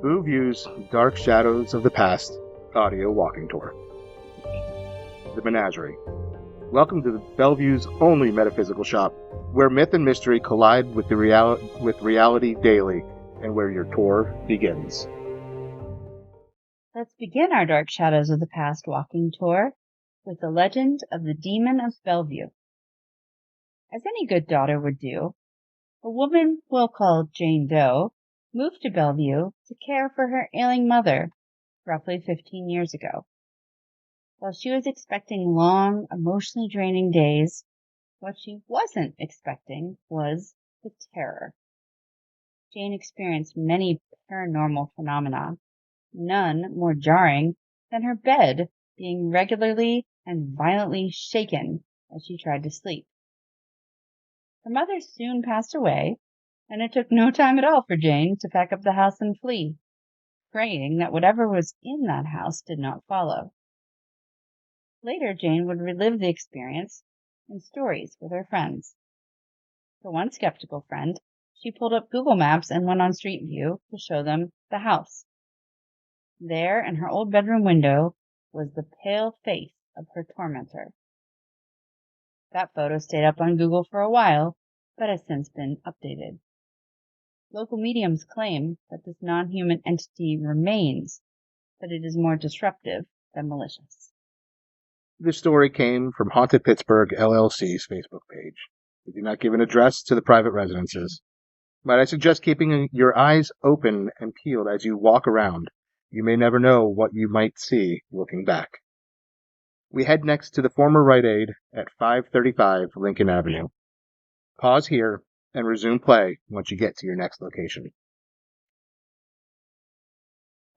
Bellevue's Dark Shadows of the Past audio walking tour. The Menagerie. Welcome to Bellevue's only metaphysical shop, where myth and mystery collide with reality daily, and where your tour begins. Let's begin our Dark Shadows of the Past walking tour with the legend of the Demon of Bellevue. As any good daughter would do, a woman we'll call Jane Doe moved to Bellevue to care for her ailing mother roughly 15 years ago. While she was expecting long, emotionally draining days, what she wasn't expecting was the terror. Jane experienced many paranormal phenomena, none more jarring than her bed being regularly and violently shaken as she tried to sleep. Her mother soon passed away, and it took no time at all for Jane to pack up the house and flee, praying that whatever was in that house did not follow. Later, Jane would relive the experience in stories with her friends. For one skeptical friend, she pulled up Google Maps and went on Street View to show them the house. There, in her old bedroom window, was the pale face of her tormentor. That photo stayed up on Google for a while, but has since been updated. Local mediums claim that this non-human entity remains, but it is more disruptive than malicious. This story came from Haunted Pittsburgh LLC's Facebook page. We do not give an address to the private residences, but I suggest keeping your eyes open and peeled as you walk around. You may never know what you might see looking back. We head next to the former Rite Aid at 535 Lincoln Avenue. Pause here and resume play once you get to your next location.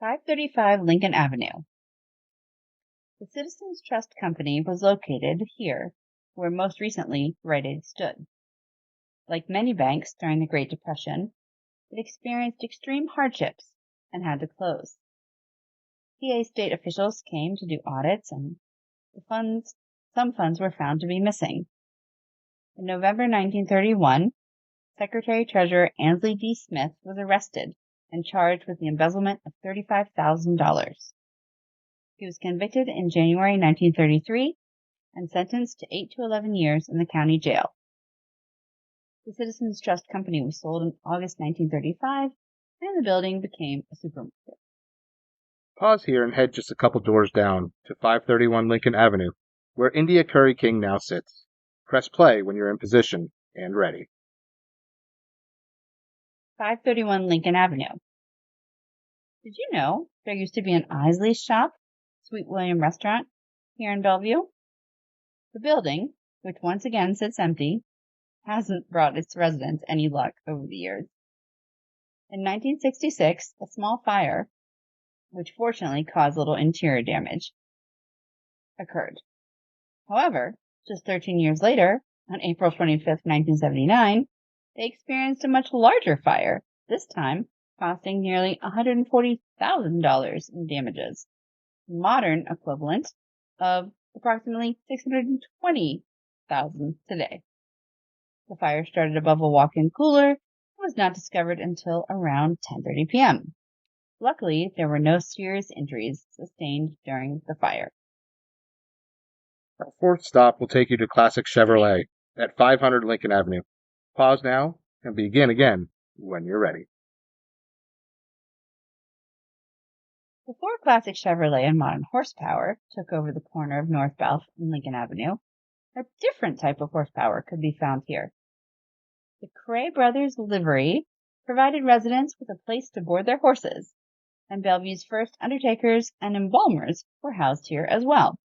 535 Lincoln Avenue. The Citizens Trust Company was located here, where most recently Rite Aid stood. Like many banks during the Great Depression, it experienced extreme hardships and had to close. PA state officials came to do audits, and some funds were found to be missing. In November 1931, Secretary-Treasurer Ansley D. Smith was arrested and charged with the embezzlement of $35,000. He was convicted in January 1933 and sentenced to 8 to 11 years in the county jail. The Citizens Trust Company was sold in August 1935, and the building became a supermarket. Pause here and head just a couple doors down to 531 Lincoln Avenue, where India Curry King now sits. Press play when you're in position and ready. 531 Lincoln Avenue. Did you know there used to be an Isley's shop, Sweet William Restaurant, here in Bellevue? The building, which once again sits empty, hasn't brought its residents any luck over the years. In 1966, a small fire, which fortunately caused little interior damage, occurred. However, just 13 years later, on April 25, 1979, they experienced a much larger fire, this time costing nearly $140,000 in damages, modern equivalent of approximately $620,000 today. The fire started above a walk-in cooler and was not discovered until around 10:30 p.m. Luckily, there were no serious injuries sustained during the fire. Our fourth stop will take you to Classic Chevrolet at 500 Lincoln Avenue. Pause now and begin again when you're ready. Before Classic Chevrolet and Modern Horsepower took over the corner of North Belf and Lincoln Avenue, a different type of horsepower could be found here. The Cray Brothers livery provided residents with a place to board their horses, and Bellevue's first undertakers and embalmers were housed here as well.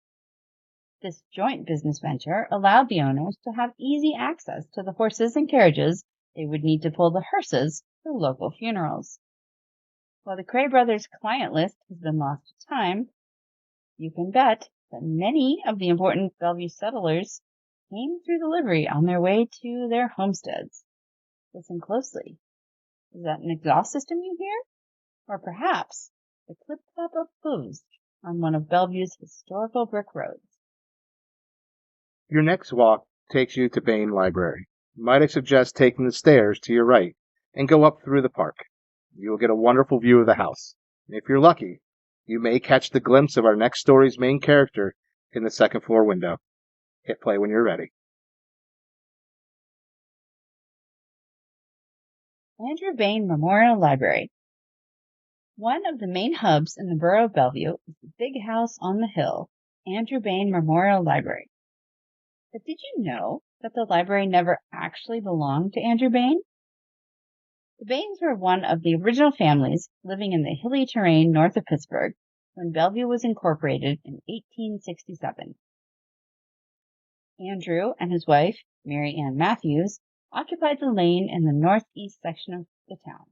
This joint business venture allowed the owners to have easy access to the horses and carriages they would need to pull the hearses for local funerals. While the Cray Brothers client list has been lost to time, you can bet that many of the important Bellevue settlers came through the livery on their way to their homesteads. Listen closely. Is that an exhaust system you hear? Or perhaps the clip-clop of hooves on one of Bellevue's historical brick roads? Your next walk takes you to Bain Library. Might I suggest taking the stairs to your right and go up through the park. You will get a wonderful view of the house. And if you're lucky, you may catch the glimpse of our next story's main character in the second floor window. Hit play when you're ready. Andrew Bayne Memorial Library. One of the main hubs in the borough of Bellevue is the big house on the hill, Andrew Bayne Memorial Library. But did you know that the library never actually belonged to Andrew Bayne? The Baynes were one of the original families living in the hilly terrain north of Pittsburgh when Bellevue was incorporated in 1867. Andrew and his wife, Mary Ann Matthews, occupied the lane in the northeast section of the town.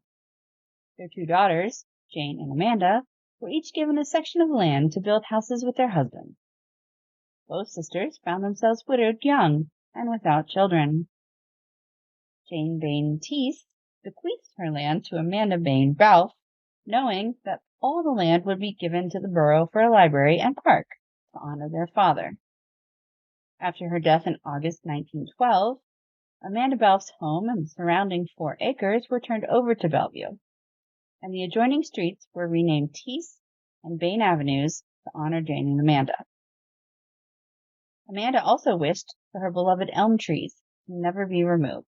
Their two daughters, Jane and Amanda, were each given a section of land to build houses with their husbands. Both sisters found themselves widowed young and without children. Jane Bayne Teese bequeathed her land to Amanda Bayne Balfe, knowing that all the land would be given to the borough for a library and park to honor their father. After her death in August 1912, Amanda Balfe's home and the surrounding 4 acres were turned over to Bellevue, and the adjoining streets were renamed Teese and Bayne Avenues to honor Jane and Amanda. Amanda also wished for her beloved elm trees to never be removed.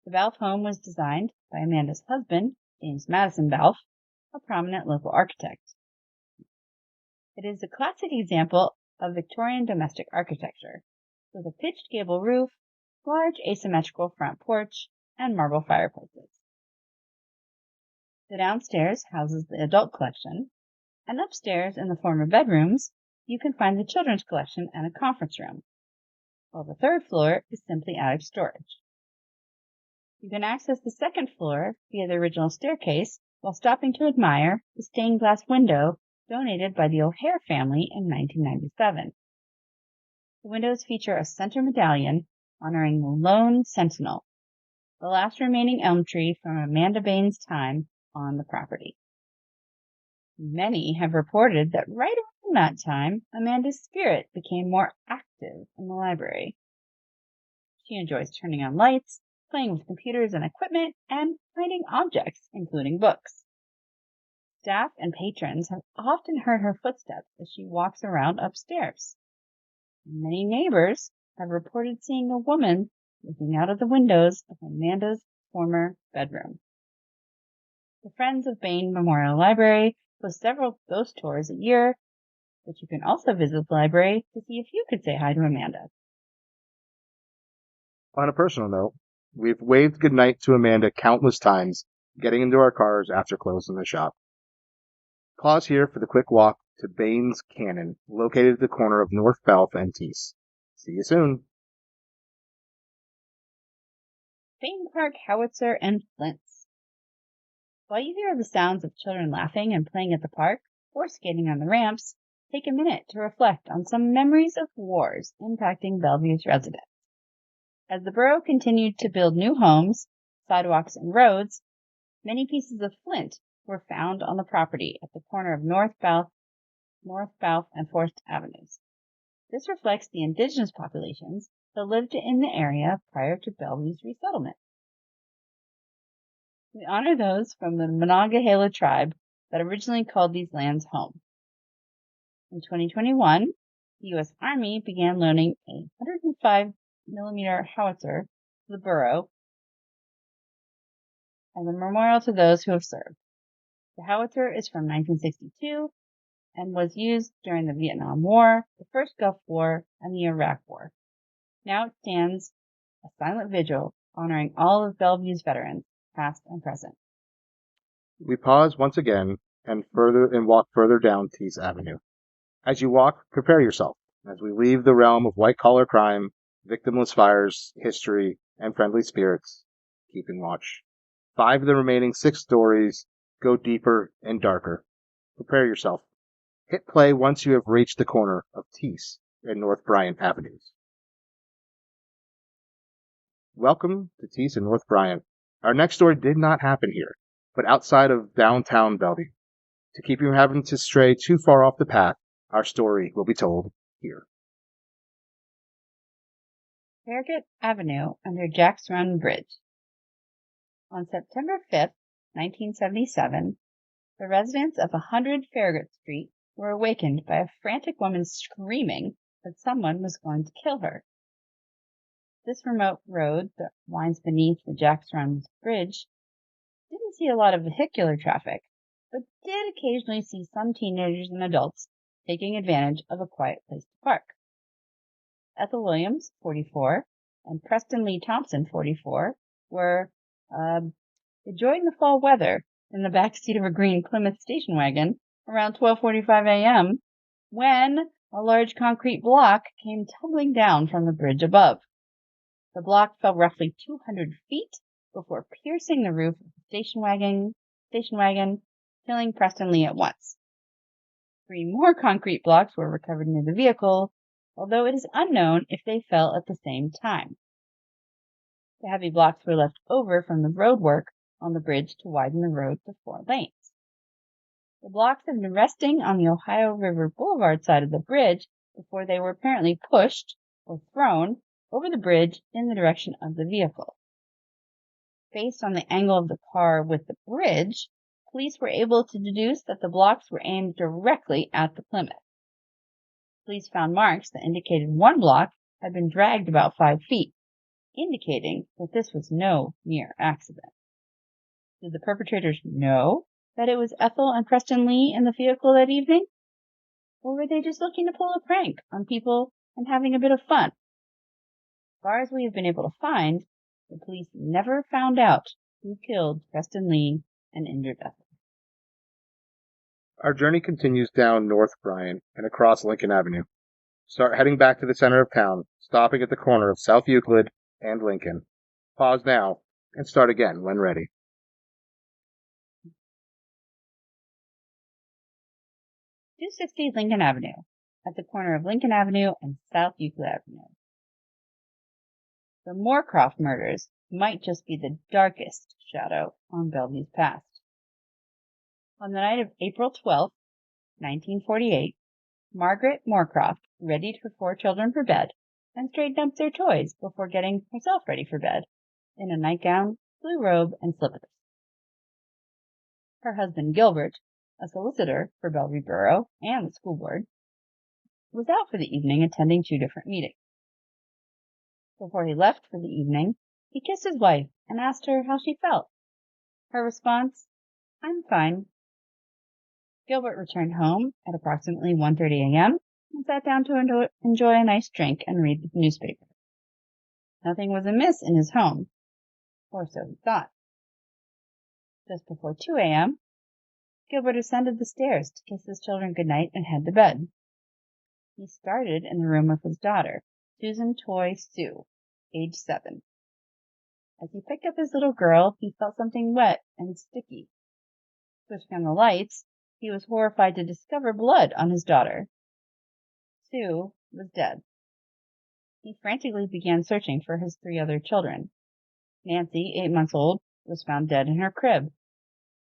The Balfe home was designed by Amanda's husband, James Madison Balfe, a prominent local architect. It is a classic example of Victorian domestic architecture, with a pitched gable roof, large asymmetrical front porch, and marble fireplaces. The downstairs houses the adult collection, and upstairs in the former bedrooms, you can find the children's collection and a conference room, while the third floor is simply attic storage. You can access the second floor via the original staircase while stopping to admire the stained glass window donated by the O'Hare family in 1997. The windows feature a center medallion honoring the Lone Sentinel, the last remaining elm tree from Amanda Bayne's time on the property. Many have reported that right around that time, Amanda's spirit became more active in the library. She enjoys turning on lights, playing with computers and equipment, and finding objects, including books. Staff and patrons have often heard her footsteps as she walks around upstairs. Many neighbors have reported seeing a woman looking out of the windows of Amanda's former bedroom. The Friends of Bayne Memorial Library hosts several ghost tours a year, but you can also visit the library to see if you could say hi to Amanda. On a personal note, we've waved goodnight to Amanda countless times getting into our cars after closing the shop. Pause here for the quick walk to Bayne's Cannon, located at the corner of North Balfe and Teese. See you soon. Bayne Park Howitzer and Flints. While you hear the sounds of children laughing and playing at the park or skating on the ramps, take a minute to reflect on some memories of wars impacting Bellevue's residents. As the borough continued to build new homes, sidewalks, and roads, many pieces of flint were found on the property at the corner of North Balfe and 4th Avenues. This reflects the indigenous populations that lived in the area prior to Bellevue's resettlement. We honor those from the Monongahela tribe that originally called these lands home. In 2021, the U.S. Army began loaning a 105mm howitzer to the borough as a memorial to those who have served. The howitzer is from 1962 and was used during the Vietnam War, the First Gulf War, and the Iraq War. Now it stands a silent vigil honoring all of Bellevue's veterans, past and present. We pause once again and walk further down Teese Avenue. As you walk, prepare yourself as we leave the realm of white-collar crime, victimless fires, history, and friendly spirits, keeping watch. 5 of the remaining 6 stories go deeper and darker. Prepare yourself. Hit play once you have reached the corner of Teese and North Bryant Avenues. Welcome to Teese and North Bryant. Our next story did not happen here, but outside of downtown Bellevue. To keep you from having to stray too far off the path, our story will be told here. Farragut Avenue under Jack's Run Bridge. On September 5th, 1977, the residents of 100 Farragut Street were awakened by a frantic woman screaming that someone was going to kill her. This remote road that winds beneath the Jack's Run Bridge didn't see a lot of vehicular traffic, but did occasionally see some teenagers and adults taking advantage of a quiet place to park. Ethel Williams, 44, and Preston Lee Thompson, 44, were enjoying the fall weather in the back seat of a green Plymouth station wagon around 12:45 a.m. when a large concrete block came tumbling down from the bridge above. The block fell roughly 200 feet before piercing the roof of the station wagon, killing Preston Lee at once. 3 more concrete blocks were recovered near the vehicle, although it is unknown if they fell at the same time. The heavy blocks were left over from the road work on the bridge to widen the road to 4 lanes. The blocks had been resting on the Ohio River Boulevard side of the bridge before they were apparently pushed or thrown over the bridge in the direction of the vehicle. Based on the angle of the car with the bridge, police were able to deduce that the blocks were aimed directly at the Plymouth. Police found marks that indicated one block had been dragged about 5 feet, indicating that this was no mere accident. Did the perpetrators know that it was Ethel and Preston Lee in the vehicle that evening? Or were they just looking to pull a prank on people and having a bit of fun? As far as we have been able to find, the police never found out who killed Preston Lee and injured Ethel. Our journey continues down North Bryant and across Lincoln Avenue. Start heading back to the center of town, stopping at the corner of South Euclid and Lincoln. Pause now and start again when ready. 260 Lincoln Avenue, at the corner of Lincoln Avenue and South Euclid Avenue. The Moorcroft murders might just be the darkest shadow on Bellevue's past. On the night of April 12, 1948, Margaret Moorcroft readied her 4 children for bed and straightened up their toys before getting herself ready for bed in a nightgown, blue robe, and slippers. Her husband Gilbert, a solicitor for Bellevue Borough and the school board, was out for the evening attending 2 different meetings. Before he left for the evening, he kissed his wife and asked her how she felt. Her response, "I'm fine." Gilbert returned home at approximately 1:30 a.m. and sat down to enjoy a nice drink and read the newspaper. Nothing was amiss in his home, or so he thought. Just before 2 a.m., Gilbert ascended the stairs to kiss his children goodnight and head to bed. He started in the room with his daughter, Susan Toy Sue, age 7. As he picked up his little girl, he felt something wet and sticky. Switching on the lights, he was horrified to discover blood on his daughter. Sue was dead. He frantically began searching for his 3 other children. Nancy, 8 months old, was found dead in her crib.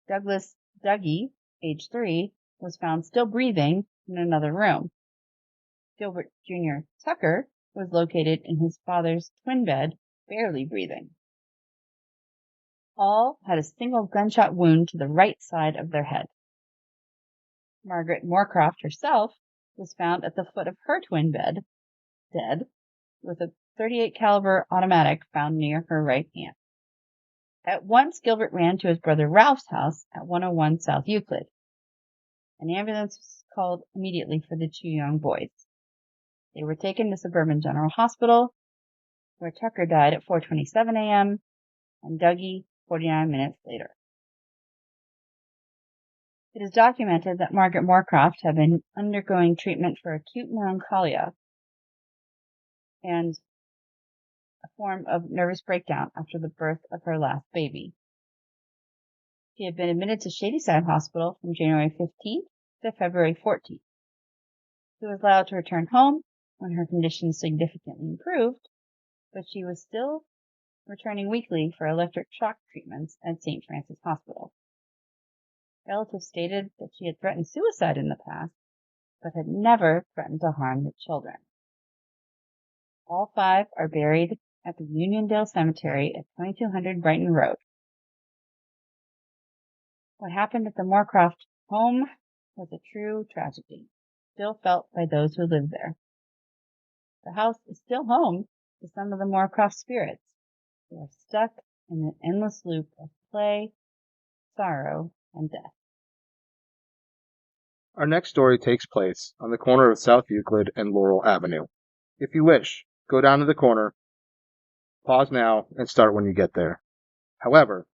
Dougie, age 3, was found still breathing in another room. Gilbert Jr. Tucker was located in his father's twin bed, barely breathing. All had a single gunshot wound to the right side of their head. Margaret Moorcroft herself was found at the foot of her twin bed, dead, with a .38 caliber automatic found near her right hand. At once, Gilbert ran to his brother Ralph's house at 101 South Euclid. An ambulance was called immediately for the 2 young boys. They were taken to Suburban General Hospital, where Tucker died at 4:27 a.m. and Dougie 49 minutes later. It is documented that Margaret Moorcroft had been undergoing treatment for acute melancholia and a form of nervous breakdown after the birth of her last baby. She had been admitted to Shadyside Hospital from January 15th to February 14th. She was allowed to return home when her condition significantly improved, but she was still returning weekly for electric shock treatments at St. Francis Hospital. Relatives stated that she had threatened suicide in the past, but had never threatened to harm the children. All 5 are buried at the Uniondale Cemetery at 2200 Brighton Road. What happened at the Moorcroft home was a true tragedy, still felt by those who lived there. The house is still home to some of the Moorcroft spirits who are stuck in an endless loop of play, sorrow, and death. Our next story takes place on the corner of South Euclid and Laurel Avenue. If you wish, go down to the corner, pause now, and start when you get there. However,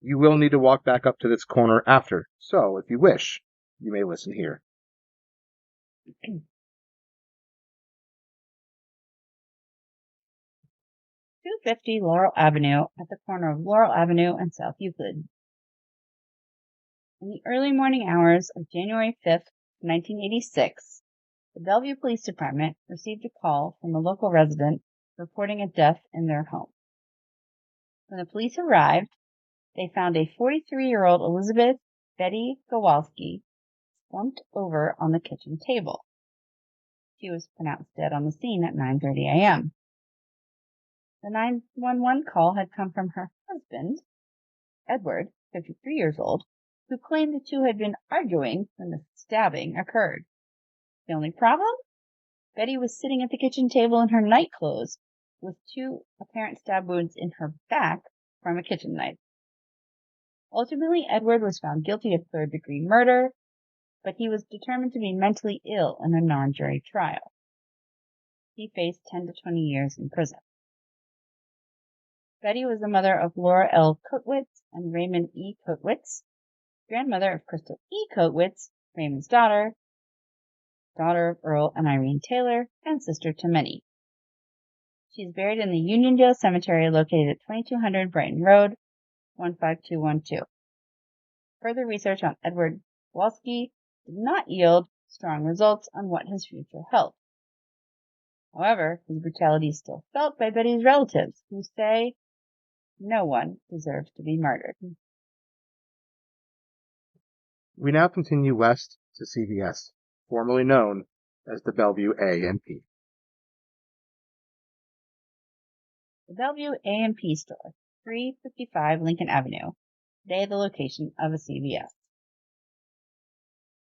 you will need to walk back up to this corner after, so if you wish, you may listen here. 250 Laurel Avenue at the corner of Laurel Avenue and South Euclid. In the early morning hours of January 5th, 1986, the Bellevue Police Department received a call from a local resident reporting a death in their home. When the police arrived, they found a 43-year-old Elizabeth Betty Kowalski slumped over on the kitchen table. She was pronounced dead on the scene at 9:30 a.m. The 911 call had come from her husband, Edward, 53 years old, who claimed the two had been arguing when the stabbing occurred. The only problem? Betty was sitting at the kitchen table in her night clothes with two apparent stab wounds in her back from a kitchen knife. Ultimately, Edward was found guilty of third-degree murder, but he was determined to be mentally ill in a non-jury trial. He faced 10 to 20 years in prison. Betty was the mother of Laura L. Kotwitz and Raymond E. Kotwitz, grandmother of Crystal E. Kotwitz, Raymond's daughter of Earl and Irene Taylor, and sister to many. She is buried in the Uniondale Cemetery located at 2200 Brighton Road, 15212. Further research on Edward Kowalski did not yield strong results on what his future held. However, his brutality is still felt by Betty's relatives, who say no one deserves to be murdered. We now continue west to CVS, formerly known as the Bellevue A&P. The Bellevue A&P store, 355 Lincoln Avenue, today the location of a CVS.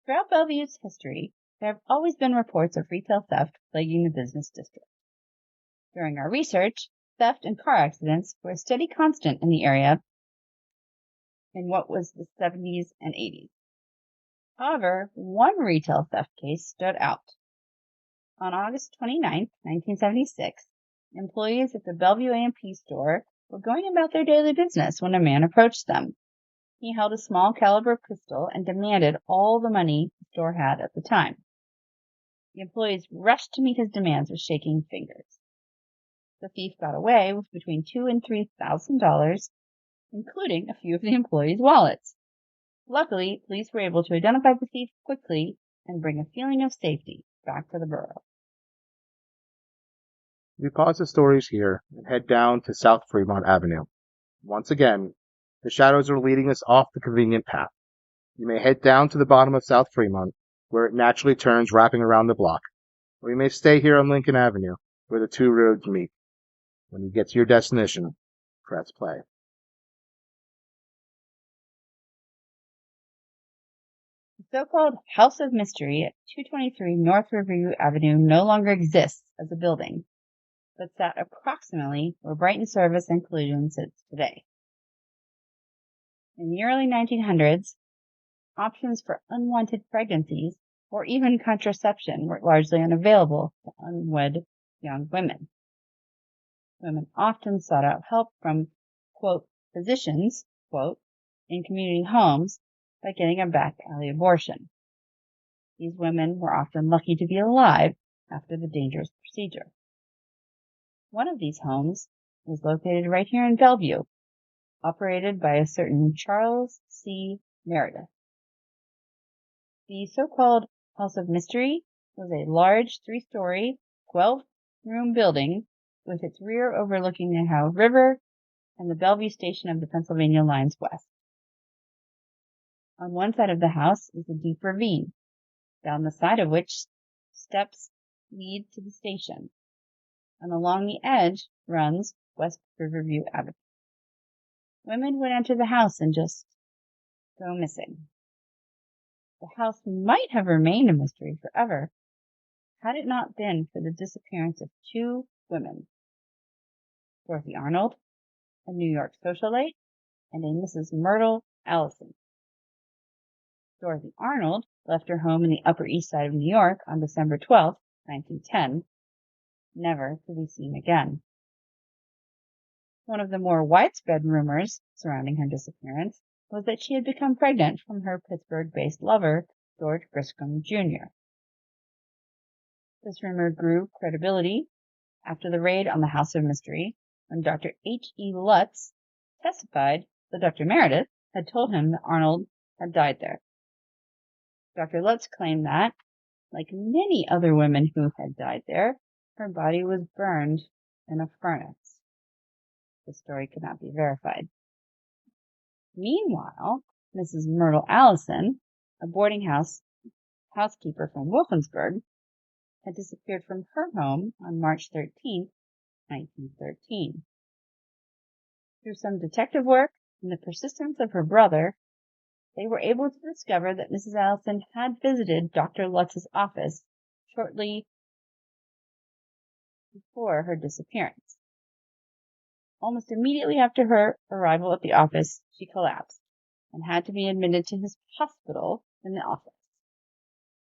Throughout Bellevue's history, there have always been reports of retail theft plaguing the business district. During our research, theft and car accidents were a steady constant in the area in what was the 70s and 80s. However, one retail theft case stood out. On August 29, 1976, employees at the Bellevue A&P store were going about their daily business when a man approached them. He held a small caliber pistol and demanded all the money the store had at the time. The employees rushed to meet his demands with shaking fingers. The thief got away with between $2,000 and $3,000, including a few of the employees' wallets. Luckily, police were able to identify the thief quickly and bring a feeling of safety back to the borough. We pause the stories here and head down to South Fremont Avenue. Once again, the shadows are leading us off the convenient path. You may head down to the bottom of South Fremont, where it naturally turns wrapping around the block, or you may stay here on Lincoln Avenue, where the two roads meet. When you get to your destination, press play. The so-called House of Mystery at 223 North Riverview Avenue no longer exists as a building, but sat approximately where Brighton Service and Collision sits today. In the early 1900s, options for unwanted pregnancies or even contraception were largely unavailable to unwed young women. Women often sought out help from, quote, physicians, quote, in community homes by getting a back alley abortion. These women were often lucky to be alive after the dangerous procedure. One of these homes was located right here in Bellevue, operated by a certain Charles C. Meredith. The so-called House of Mystery was a large 3-story, 12-room building with its rear overlooking the Ohio River and the Bellevue station of the Pennsylvania Line's west. On one side of the house is a deep ravine, down the side of which steps lead to the station, and along the edge runs West Riverview Avenue. Women would enter the house and just go missing. The house might have remained a mystery forever had it not been for the disappearance of two women, Dorothy Arnold, a New York socialite, and a Mrs. Myrtle Allison. Dorothy Arnold left her home in the Upper East Side of New York on December 12, 1910, never to be seen again. One of the more widespread rumors surrounding her disappearance was that she had become pregnant from her Pittsburgh-based lover, George Griscom Jr. This rumor grew credibility after the raid on the House of Mystery, when Dr. H.E. Lutz testified that Dr. Meredith had told him that Arnold had died there. Dr. Lutz claimed that, like many other women who had died there, her body was burned in a furnace. The story could not be verified. Meanwhile, Mrs. Myrtle Allison, a boarding house housekeeper from Wolfensburg, had disappeared from her home on March 13, 1913. Through some detective work and the persistence of her brother, they were able to discover that Mrs. Allison had visited Dr. Lutz's office shortly before her disappearance. Almost immediately after her arrival at the office, she collapsed and had to be admitted to his hospital in the office.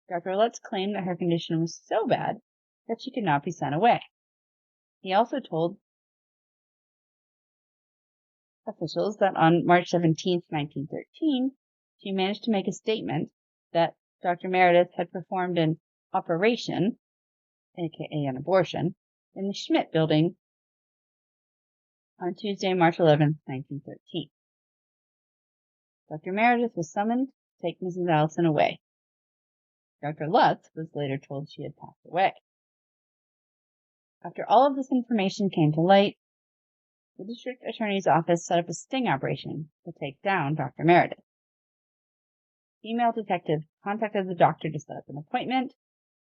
Dr. Lutz claimed that her condition was so bad that she could not be sent away. He also told officials that on March 17, 1913, she managed to make a statement that Dr. Meredith had performed an operation, aka an abortion, in the Schmidt building on Tuesday, March 11, 1913. Dr. Meredith was summoned to take Mrs. Allison away. Dr. Lutz was later told she had passed away. After all of this information came to light, the district attorney's office set up a sting operation to take down Dr. Meredith. Female detectives contacted the doctor to set up an appointment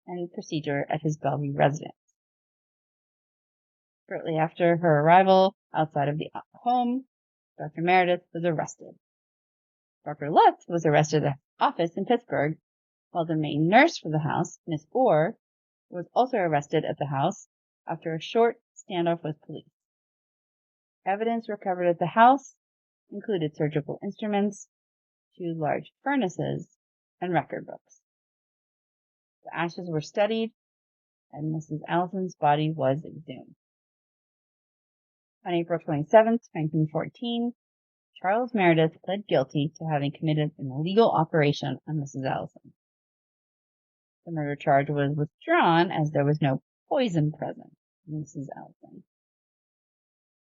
and procedure at his Bellevue residence. Shortly after her arrival outside of the home, Dr. Meredith was arrested. Dr. Lutz was arrested at the office in Pittsburgh, while the main nurse for the house, Miss Orr, was also arrested at the house after a short standoff with police. Evidence recovered at the house included surgical instruments, 2 large furnaces, and record books. The ashes were studied, and Mrs. Allison's body was exhumed. On April 27, 1914, Charles Meredith pled guilty to having committed an illegal operation on Mrs. Allison. The murder charge was withdrawn as there was no poison present in Mrs. Allison.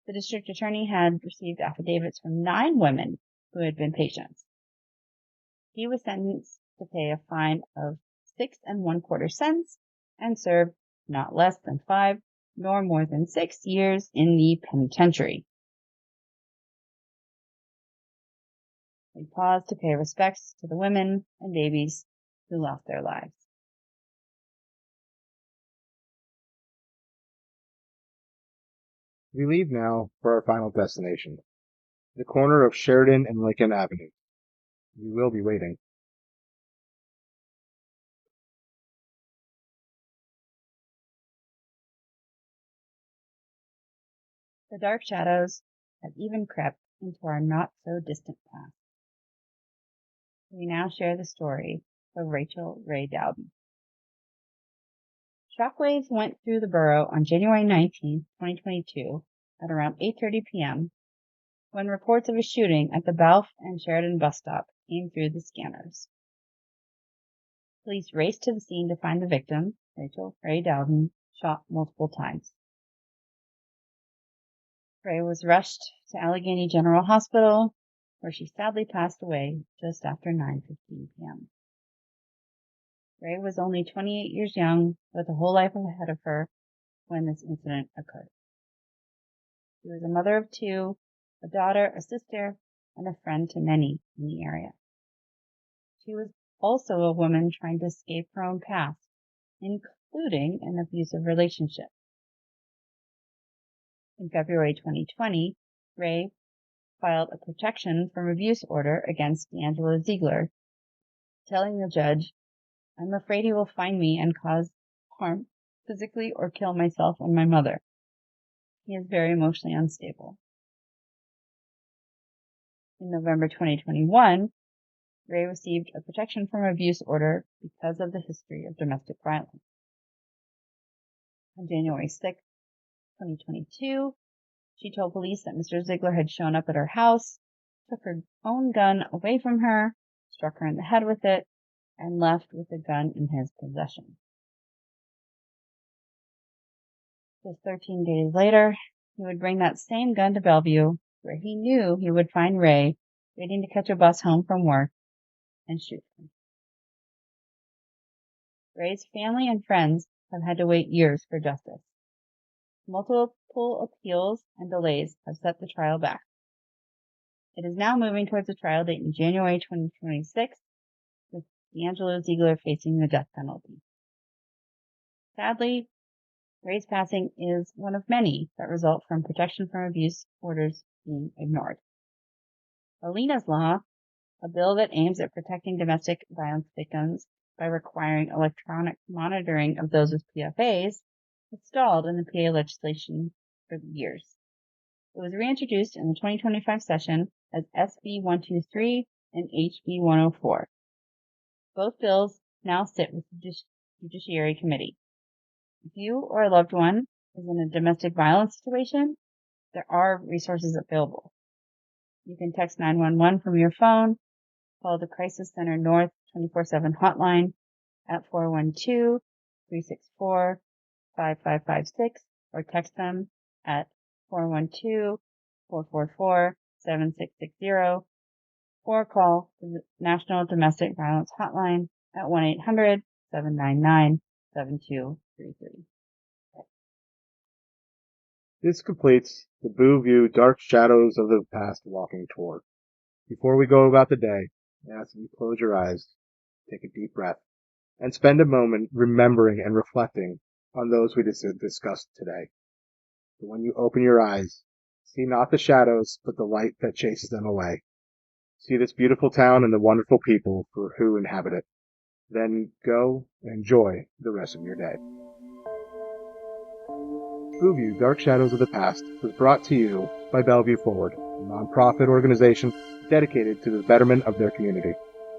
The district attorney had received affidavits from 9 women who had been patients. He was sentenced to pay a fine of 6 1/4 cents and serve not less than 5 nor more than 6 years in the penitentiary. We pause to pay respects to the women and babies who lost their lives. We leave now for our final destination, the corner of Sheridan and Lincoln Avenue. We will be waiting. The dark shadows have even crept into our not-so-distant past. We now share the story of Rachel Ray Dowden. Shockwaves went through the borough on January 19, 2022, at around 8:30 p.m., when reports of a shooting at the Balfe and Sheridan bus stop came through the scanners. Police raced to the scene to find the victim, Rachel Ray Dowden, shot multiple times. Ray was rushed to Allegheny General Hospital, where she sadly passed away just after 9:15 p.m. Ray was only 28 years young, with a whole life ahead of her when this incident occurred. She was a mother of 2, a daughter, a sister, and a friend to many in the area. She was also a woman trying to escape her own past, including an abusive relationship. In February 2020, Ray filed a protection from abuse order against D'Angelo Ziegler, telling the judge, "I'm afraid he will find me and cause harm, physically, or kill myself and my mother. He is very emotionally unstable." In November 2021, Ray received a protection from abuse order because of the history of domestic violence. On January 6, 2022, she told police that Mr. Ziegler had shown up at her house, took her own gun away from her, struck her in the head with it, and left with the gun in his possession. Just 13 days later, he would bring that same gun to Bellevue, where he knew he would find Ray waiting to catch a bus home from work and shoot him. Ray's family and friends have had to wait years for justice. Multiple appeals and delays have set the trial back. It is now moving towards a trial date in January 2026, with D'Angelo Ziegler facing the death penalty. Sadly, Ray's passing is one of many that result from protection from abuse orders being ignored. Alina's Law, a bill that aims at protecting domestic violence victims by requiring electronic monitoring of those with PFAs, has stalled in the PA legislation for years. It was reintroduced in the 2025 session as SB 123 and HB 104. Both bills now sit with the Judiciary Committee. If you or a loved one is in a domestic violence situation, there are resources available. You can text 911 from your phone, call the Crisis Center North 24/7 hotline at 412-364-5556, or text them at 412-444-7660, or call the National Domestic Violence Hotline at 1-800-799-7233. This completes the Bellevue Dark Shadows of the Past walking tour. Before we go about the day, I ask that you close your eyes, take a deep breath, and spend a moment remembering and reflecting on those we discussed today. But when you open your eyes, see not the shadows, but the light that chases them away. See this beautiful town and the wonderful people who inhabit it. Then go and enjoy the rest of your day. Bellevue Dark Shadows of the Past was brought to you by Bellevue Forward, a nonprofit organization dedicated to the betterment of their community.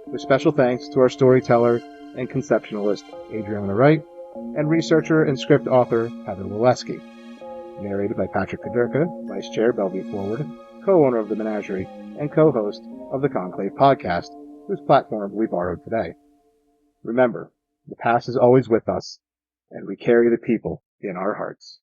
With special thanks to our storyteller and conceptualist, Adriana Wright, and researcher and script author, Heather Waleski. Narrated by Patrick Kaderka, Vice Chair, Bellevue Forward, co-owner of the Menagerie, and co-host of The.Conclave.Podcast, whose platform we borrowed today. Remember, the past is always with us, and we carry the people in our hearts.